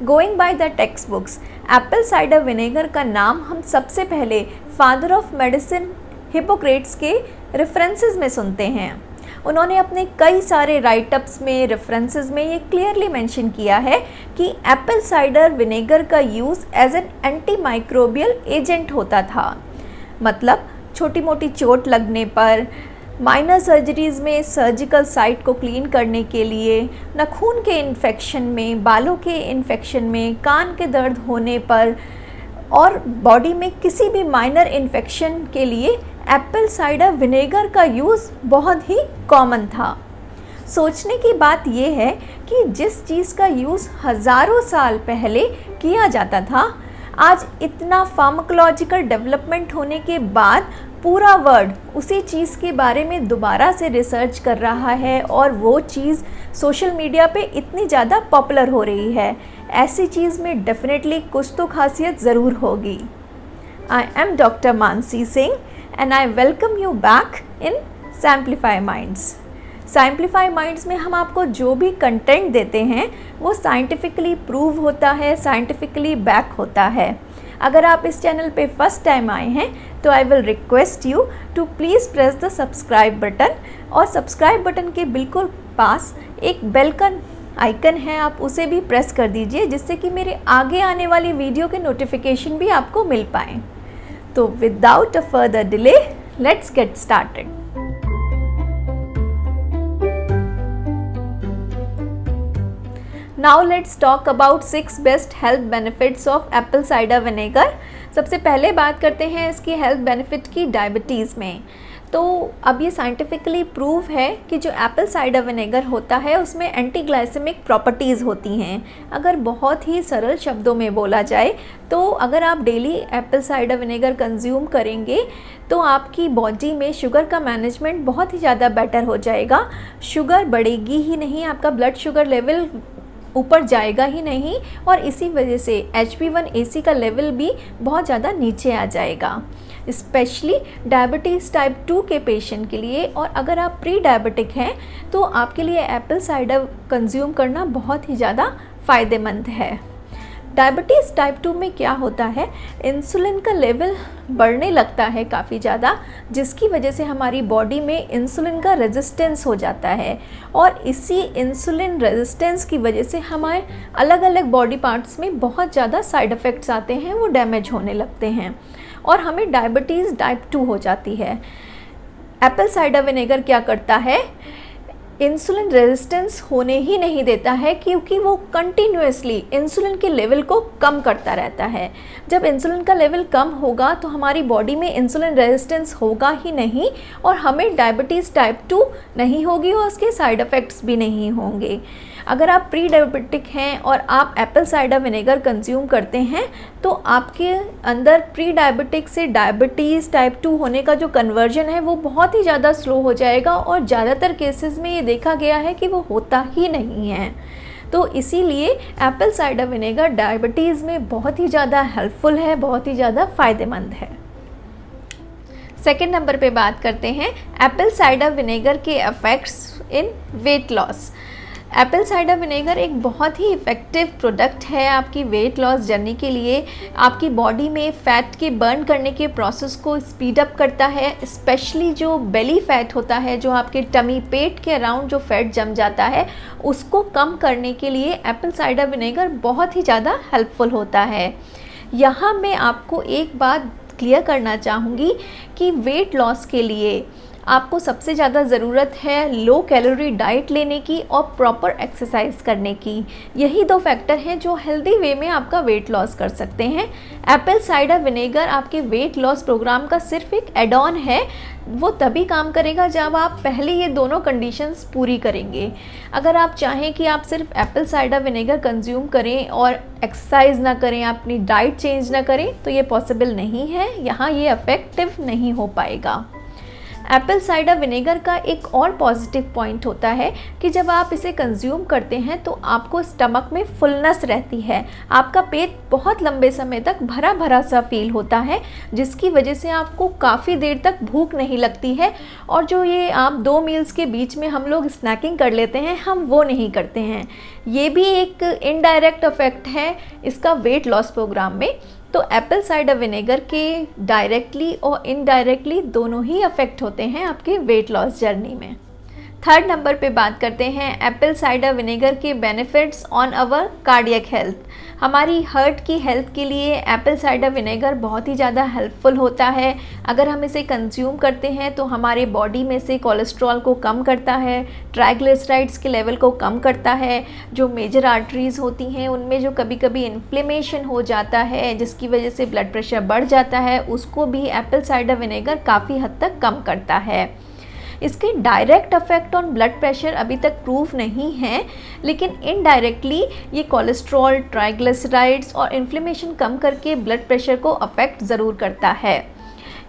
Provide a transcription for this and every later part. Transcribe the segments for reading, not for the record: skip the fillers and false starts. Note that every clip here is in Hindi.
Going by the text books, Apple cider vinegar का नाम हम सबसे पहले फादर ऑफ मेडिसिन हिप्पोक्रेट्स के रेफरेंसेस में सुनते हैं। उन्होंने अपने कई सारे राइटअप्स में, रेफरेंसेस में ये क्लियरली मेंशन किया है कि एप्पल साइडर विनेगर का use as an antimicrobial agent होता था। मतलब छोटी मोटी चोट लगने पर, माइनर सर्जरीज़ में सर्जिकल साइट को क्लीन करने के लिए, नाखून के इन्फेक्शन में, बालों के इन्फेक्शन में, कान के दर्द होने पर और बॉडी में किसी भी माइनर इन्फेक्शन के लिए एप्पल साइडर विनेगर का यूज़ बहुत ही कॉमन था। सोचने की बात यह है कि जिस चीज़ का यूज़ हज़ारों साल पहले किया जाता था, आज इतना फार्माकोलॉजिकल डेवलपमेंट होने के बाद पूरा वर्ल्ड उसी चीज़ के बारे में दोबारा से रिसर्च कर रहा है और वो चीज़ सोशल मीडिया पे इतनी ज़्यादा पॉपुलर हो रही है। ऐसी चीज़ में डेफिनेटली कुछ तो खासियत ज़रूर होगी। I am doctor Mansi Singh and I welcome you back in Samplify minds. Samplify minds में हम आपको जो भी कंटेंट देते हैं वो साइंटिफिकली प्रूव होता है, साइंटिफिकली बैक होता है। अगर आप इस चैनल पे फर्स्ट टाइम आए हैं तो I will request you to please press the subscribe button, और सब्सक्राइब बटन के बिल्कुल पास एक बेल का आइकन है, आप उसे भी प्रेस कर दीजिए जिससे कि मेरे आगे आने वाली वीडियो के नोटिफिकेशन भी आपको मिल पाएँ। तो without a further delay let's get started. Now let's talk about 6 best health benefits of Apple cider vinegar. सबसे पहले बात करते हैं इसकी हेल्थ बेनिफिट की डायबिटीज़ में। तो अब ये साइंटिफिकली प्रूव है कि जो एप्पल साइडर विनेगर होता है उसमें एंटी ग्लाइसेमिक प्रॉपर्टीज़ होती हैं। अगर बहुत ही सरल शब्दों में बोला जाए तो अगर आप daily Apple cider vinegar consume करेंगे तो आपकी बॉडी में शुगर का मैनेजमेंट बहुत ही ज़्यादा बेटर हो जाएगा। शुगर बढ़ेगी ही नहीं, आपका ब्लड शुगर लेवल ऊपर जाएगा ही नहीं, और इसी वजह से HB1AC का लेवल भी बहुत ज़्यादा नीचे आ जाएगा, स्पेशली डायबिटीज़ टाइप 2 के पेशेंट के लिए। और अगर आप प्री डायबिटिक हैं तो आपके लिए एप्पल साइडर कंज्यूम करना बहुत ही ज़्यादा फ़ायदेमंद है। डायबिटीज़ टाइप 2 में क्या होता है, इंसुलिन का लेवल बढ़ने लगता है काफ़ी ज़्यादा, जिसकी वजह से हमारी बॉडी में इंसुलिन का रेजिस्टेंस हो जाता है, और इसी इंसुलिन रेजिस्टेंस की वजह से हमारे अलग अलग बॉडी पार्ट्स में बहुत ज़्यादा साइड इफ़ेक्ट्स आते हैं, वो डैमेज होने लगते हैं और हमें डायबिटीज़ टाइप 2 हो जाती है। एप्पल साइडर विनेगर क्या करता है, इंसुलिन रेजिस्टेंस होने ही नहीं देता है, क्योंकि वो कंटिन्यूसली इंसुलिन के लेवल को कम करता रहता है। जब इंसुलिन का लेवल कम होगा तो हमारी बॉडी में इंसुलिन रेजिस्टेंस होगा ही नहीं और हमें डायबिटीज़ टाइप 2 नहीं होगी और उसके साइड इफ़ेक्ट्स भी नहीं होंगे। अगर आप प्री डायबिटिक हैं और आप एप्पल साइडर विनेगर कंज्यूम करते हैं तो आपके अंदर प्री डायबिटिक से डायबिटीज़ टाइप 2 होने का जो कन्वर्जन है वो बहुत ही ज़्यादा स्लो हो जाएगा, और ज़्यादातर केसेस में ये देखा गया है कि वो होता ही नहीं है। तो इसीलिए एप्पल साइडर विनेगर डायबिटीज़ में बहुत ही ज़्यादा हेल्पफुल है, बहुत ही ज़्यादा फ़ायदेमंद है। सेकेंड नंबर पे बात करते हैं एप्पल साइडर विनेगर के effects in weight loss. Apple cider vinegar एक बहुत ही इफ़ेक्टिव प्रोडक्ट है आपकी वेट लॉस जर्नी के लिए। आपकी बॉडी में फ़ैट के बर्न करने के प्रोसेस को स्पीड अप करता है, स्पेशली जो बेली फ़ैट होता है, जो आपके टमी पेट के अराउंड जो फ़ैट जम जाता है, उसको कम करने के लिए एप्पल साइडर विनेगर बहुत ही ज़्यादा हेल्पफुल होता है। यहाँ मैं आपको एक बात क्लियर करना चाहूँगी कि वेट लॉस के लिए आपको सबसे ज़्यादा ज़रूरत है लो कैलोरी डाइट लेने की और प्रॉपर एक्सरसाइज करने की। यही 2 फैक्टर हैं जो हेल्दी वे में आपका वेट लॉस कर सकते हैं। एप्पल साइडर विनेगर आपके वेट लॉस प्रोग्राम का सिर्फ एक एड ऑन है, वो तभी काम करेगा जब आप पहले ये दोनों कंडीशंस पूरी करेंगे। अगर आप चाहें कि आप सिर्फ एप्पल साइडर विनेगर कंज्यूम करें और एक्सरसाइज ना करें, अपनी डाइट चेंज ना करें, तो ये पॉसिबल नहीं है, यहाँ ये इफ़ेक्टिव नहीं हो पाएगा। एप्पल साइडर विनेगर का एक और पॉजिटिव पॉइंट होता है कि जब आप इसे कंज्यूम करते हैं तो आपको स्टमक में फुलनेस रहती है, आपका पेट बहुत लंबे समय तक भरा भरा सा फील होता है, जिसकी वजह से आपको काफ़ी देर तक भूख नहीं लगती है। और जो ये आप 2 मील्स के बीच में हम लोग स्नैकिंग कर लेते हैं, हम वो नहीं करते हैं। ये भी एक इनडायरेक्ट इफेक्ट है इसका वेट लॉस प्रोग्राम में। तो एप्पल साइडर विनेगर के डायरेक्टली और इनडायरेक्टली दोनों ही अफेक्ट होते हैं आपके वेट लॉस जर्नी में। थर्ड नंबर पे बात करते हैं एप्पल साइडर विनेगर के benefits on our cardiac health. हमारी हार्ट की हेल्थ के लिए एप्पल साइडर विनेगर बहुत ही ज़्यादा हेल्पफुल होता है। अगर हम इसे कंज्यूम करते हैं तो हमारे बॉडी में से कोलेस्ट्रॉल को कम करता है, ट्राइग्लिसराइड्स के लेवल को कम करता है, जो मेजर आर्टरीज़ होती हैं उनमें जो कभी कभी इन्फ्लेमेशन हो जाता है जिसकी वजह से ब्लड प्रेशर बढ़ जाता है, उसको भी एप्पल साइडर विनेगर काफ़ी हद तक कम करता है। इसके direct effect on blood pressure अभी तक प्रूव नहीं है, लेकिन इनडायरेक्टली ये कोलेस्ट्रॉल, ट्राइग्लिसराइड्स और इन्फ्लेमेशन कम करके ब्लड प्रेशर को अफेक्ट ज़रूर करता है।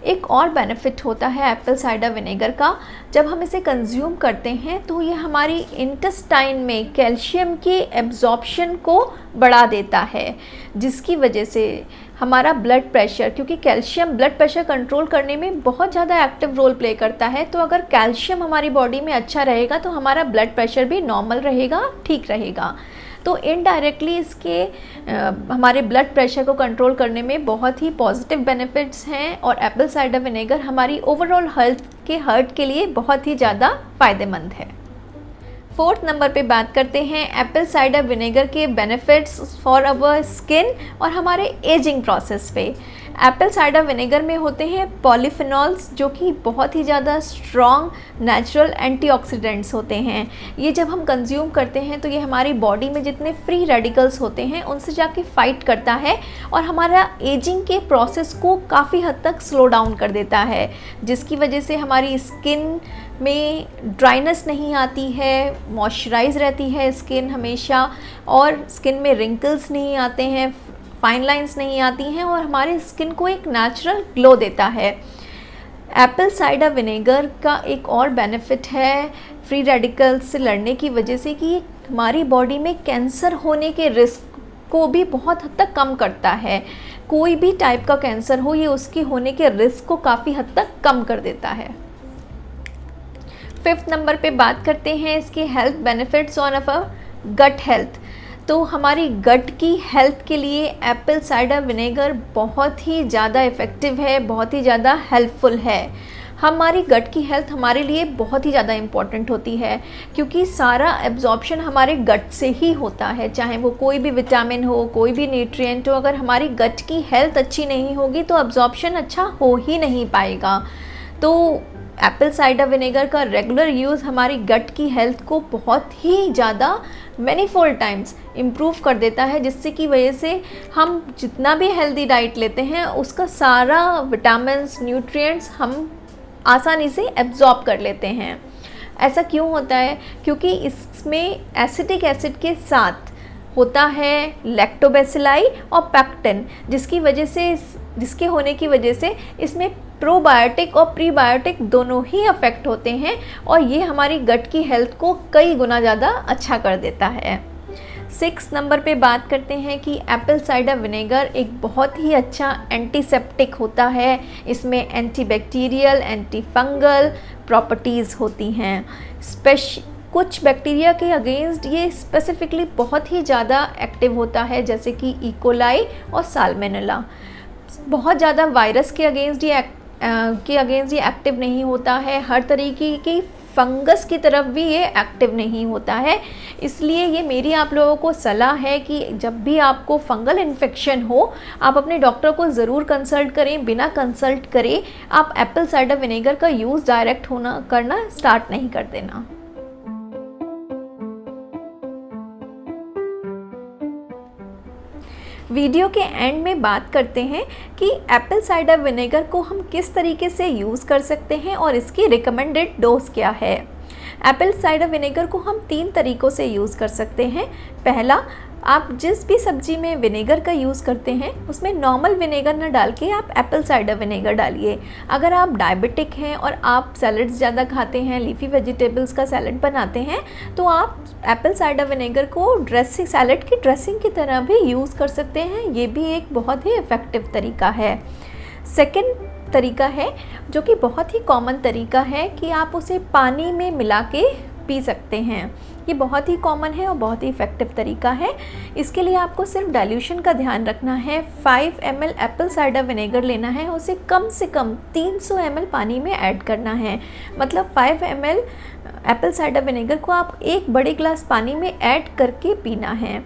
एक और बेनिफिट होता है एप्पल साइडर विनेगर का, जब हम इसे कंज्यूम करते हैं तो ये हमारी इंटेस्टाइन में कैल्शियम के एब्जॉर्प्शन को बढ़ा देता है, जिसकी वजह से हमारा ब्लड प्रेशर, क्योंकि कैल्शियम ब्लड प्रेशर कंट्रोल करने में बहुत ज़्यादा एक्टिव रोल प्ले करता है, तो अगर कैल्शियम हमारी बॉडी में अच्छा रहेगा तो हमारा ब्लड प्रेशर भी नॉर्मल रहेगा, ठीक रहेगा। तो इनडायरेक्टली इसके हमारे ब्लड प्रेशर को कंट्रोल करने में बहुत ही पॉजिटिव बेनिफिट्स हैं और एप्पल साइडर विनेगर हमारी ओवरऑल हेल्थ के हार्ट के लिए बहुत ही ज़्यादा फ़ायदेमंद है। फोर्थ नंबर पे बात करते हैं एप्पल साइडर विनेगर के बेनिफिट्स फॉर अवर स्किन और हमारे एजिंग प्रोसेस पे। एप्पल साइडर विनेगर में होते हैं पॉलीफिनॉल्स, जो कि बहुत ही ज़्यादा स्ट्रॉन्ग नेचुरल एंटीऑक्सीडेंट्स होते हैं। ये जब हम कंज्यूम करते हैं तो ये हमारी बॉडी में जितने फ्री रेडिकल्स होते हैं उनसे जाके फाइट करता है और हमारा एजिंग के प्रोसेस को काफ़ी हद तक स्लो डाउन कर देता है, जिसकी वजह से हमारी स्किन में ड्राइनेस नहीं आती है, मॉइस्चराइज रहती है स्किन हमेशा, और स्किन में रिंकल्स नहीं आते हैं, फाइन लाइंस नहीं आती हैं और हमारे स्किन को एक नेचुरल ग्लो देता है। एप्पल साइडर विनेगर का एक और बेनिफिट है फ्री रेडिकल्स से लड़ने की वजह से कि ये हमारी बॉडी में कैंसर होने के रिस्क को भी बहुत हद तक कम करता है। कोई भी टाइप का कैंसर हो, ये उसके होने के रिस्क को काफ़ी हद तक कम कर देता है। फिफ्थ नंबर पे बात करते हैं इसके health benefits on our gut health. तो हमारी गट की हेल्थ के लिए एप्पल साइडर विनेगर बहुत ही ज़्यादा इफ़ेक्टिव है, बहुत ही ज़्यादा हेल्पफुल है। हमारी गट की हेल्थ हमारे लिए बहुत ही ज़्यादा इम्पॉर्टेंट होती है, क्योंकि सारा एब्जॉर्प्शन हमारे गट से ही होता है, चाहे वो कोई भी विटामिन हो, कोई भी न्यूट्रिएंट हो। अगर हमारी गट की हेल्थ अच्छी नहीं होगी तो एब्जॉर्प्शन अच्छा हो ही नहीं पाएगा। तो एप्पल साइडर विनेगर का रेगुलर यूज़ हमारी गट की हेल्थ को बहुत ही ज़्यादा मैनीफोल्ड टाइम्स इम्प्रूव कर देता है, जिससे की वजह से हम जितना भी हेल्दी डाइट लेते हैं उसका सारा विटामिन्स, न्यूट्रिएंट्स हम आसानी से एब्जॉर्ब कर लेते हैं। ऐसा क्यों होता है? क्योंकि इसमें एसिटिक एसिड के साथ होता है लैक्टोबैसिलाई और पैक्टिन, जिसके होने की वजह से इसमें प्रोबायोटिक और प्रीबायोटिक दोनों ही अफेक्ट होते हैं और ये हमारी गट की हेल्थ को कई गुना ज़्यादा अच्छा कर देता है। 6 नंबर पे बात करते हैं कि एप्पल साइडर विनेगर एक बहुत ही अच्छा एंटीसेप्टिक होता है। इसमें एंटीबैक्टीरियल, एंटीफंगल प्रॉपर्टीज़ होती हैं। कुछ बैक्टीरिया के अगेंस्ट ये स्पेसिफिकली बहुत ही ज़्यादा एक्टिव होता है, जैसे कि इकोलाई और साल्मोनेला। बहुत ज़्यादा वायरस के अगेंस्ट ये एक्टिव नहीं होता है। हर तरीके की फंगस की तरफ भी ये एक्टिव नहीं होता है। इसलिए ये मेरी आप लोगों को सलाह है कि जब भी आपको फंगल इन्फेक्शन हो, आप अपने डॉक्टर को ज़रूर कंसल्ट करें। बिना कंसल्ट करे आप एप्पल साइडर विनेगर का यूज़ डायरेक्ट करना स्टार्ट नहीं कर देना। वीडियो के एंड में बात करते हैं कि एप्पल साइडर विनेगर को हम किस तरीके से यूज़ कर सकते हैं और इसकी रिकमेंडेड डोज क्या है। एप्पल साइडर विनेगर को हम 3 तरीक़ों से यूज़ कर सकते हैं। पहला, आप जिस भी सब्जी में विनेगर का यूज़ करते हैं उसमें नॉर्मल विनेगर ना डाल के आप एप्पल साइडर विनेगर डालिए। अगर आप डायबिटिक हैं और आप सैलड्स ज़्यादा खाते हैं, लीफी वेजिटेबल्स का सैलड बनाते हैं, तो आप एप्पल साइडर विनेगर को ड्रेसिंग, सैलड की ड्रेसिंग की तरह भी यूज़ कर सकते हैं। ये भी एक बहुत ही इफ़ेक्टिव तरीका है। सेकेंड तरीका है जो कि बहुत ही कॉमन तरीका है कि आप उसे पानी में मिला के पी सकते हैं। ये बहुत ही कॉमन है और बहुत ही इफ़ेक्टिव तरीका है। इसके लिए आपको सिर्फ डाइल्यूशन का ध्यान रखना है। 5 ml एप्पल साइडर विनेगर लेना है, उसे कम से कम 300 ml पानी में ऐड करना है। मतलब 5 ml एप्पल साइडर विनेगर को आप एक बड़े ग्लास पानी में ऐड करके पीना है।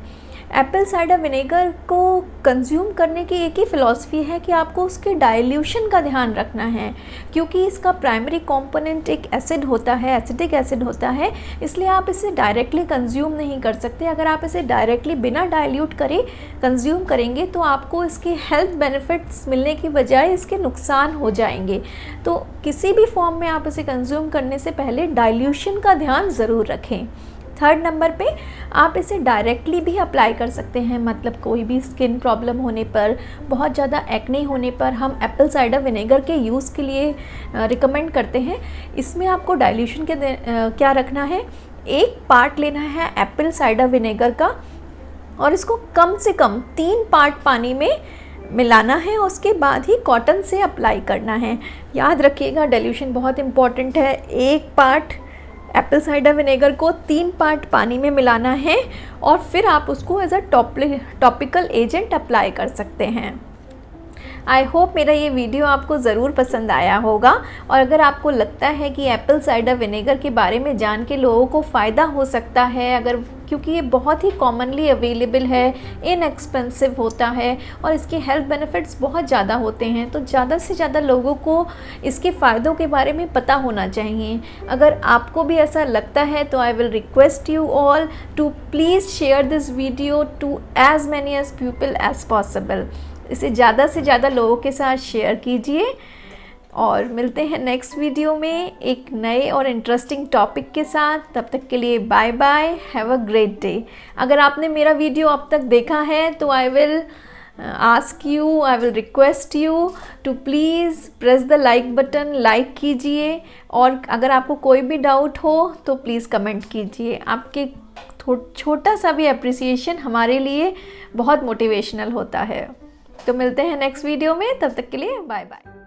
एप्पल साइडर विनेगर को कंज्यूम करने की एक ही फ़िलॉसफी है कि आपको उसके डाइल्यूशन का ध्यान रखना है, क्योंकि इसका प्राइमरी कंपोनेंट एक एसिड होता है, एसिटिक एसिड होता है, इसलिए आप इसे डायरेक्टली कंज्यूम नहीं कर सकते। अगर आप इसे डायरेक्टली बिना डाइल्यूट करे कंज्यूम करेंगे तो आपको इसके हेल्थ बेनिफिट्स मिलने की बजाय इसके नुकसान हो जाएंगे। तो किसी भी फॉर्म में आप इसे कंज्यूम करने से पहले डाइल्यूशन का ध्यान ज़रूर रखें। थर्ड नंबर पे आप इसे डायरेक्टली भी अप्लाई कर सकते हैं। मतलब कोई भी स्किन प्रॉब्लम होने पर, बहुत ज़्यादा एक्ने होने पर हम एप्पल साइडर विनेगर के यूज़ के लिए रिकमेंड करते हैं। इसमें आपको डाइल्यूशन के क्या रखना है, 1 पार्ट लेना है एप्पल साइडर विनेगर का और इसको कम से कम 3 पार्ट पानी में मिलाना है, उसके बाद ही कॉटन से अप्लाई करना है। याद रखिएगा, डाइल्यूशन बहुत इम्पॉर्टेंट है। 1 पार्ट एप्पल साइडर विनेगर को 3 पार्ट पानी में मिलाना है और फिर आप उसको as a topical agent apply कर सकते हैं। आई होप मेरा ये वीडियो आपको ज़रूर पसंद आया होगा, और अगर आपको लगता है कि एप्पल साइडर विनेगर के बारे में जान के लोगों को फ़ायदा हो सकता है, क्योंकि ये बहुत ही कॉमनली अवेलेबल है, इनएक्सपेंसिव होता है और इसके हेल्थ बेनिफिट्स बहुत ज़्यादा होते हैं, तो ज़्यादा से ज़्यादा लोगों को इसके फ़ायदों के बारे में पता होना चाहिए। अगर आपको भी ऐसा लगता है तो I will request you all to please share this video to as many as people as possible. इसे ज़्यादा से ज़्यादा लोगों के साथ शेयर कीजिए और मिलते हैं नेक्स्ट वीडियो में एक नए और इंटरेस्टिंग टॉपिक के साथ। तब तक के लिए bye bye, have a great day. अगर आपने मेरा वीडियो अब तक देखा है तो I will request you to please press the like button, like कीजिए, और अगर आपको कोई भी डाउट हो तो प्लीज़ कमेंट कीजिए। आपके छोटा सा भी अप्रिसिएशन हमारे लिए बहुत मोटिवेशनल होता है। तो मिलते हैं नेक्स्ट वीडियो में, तब तक के लिए बाय बाय।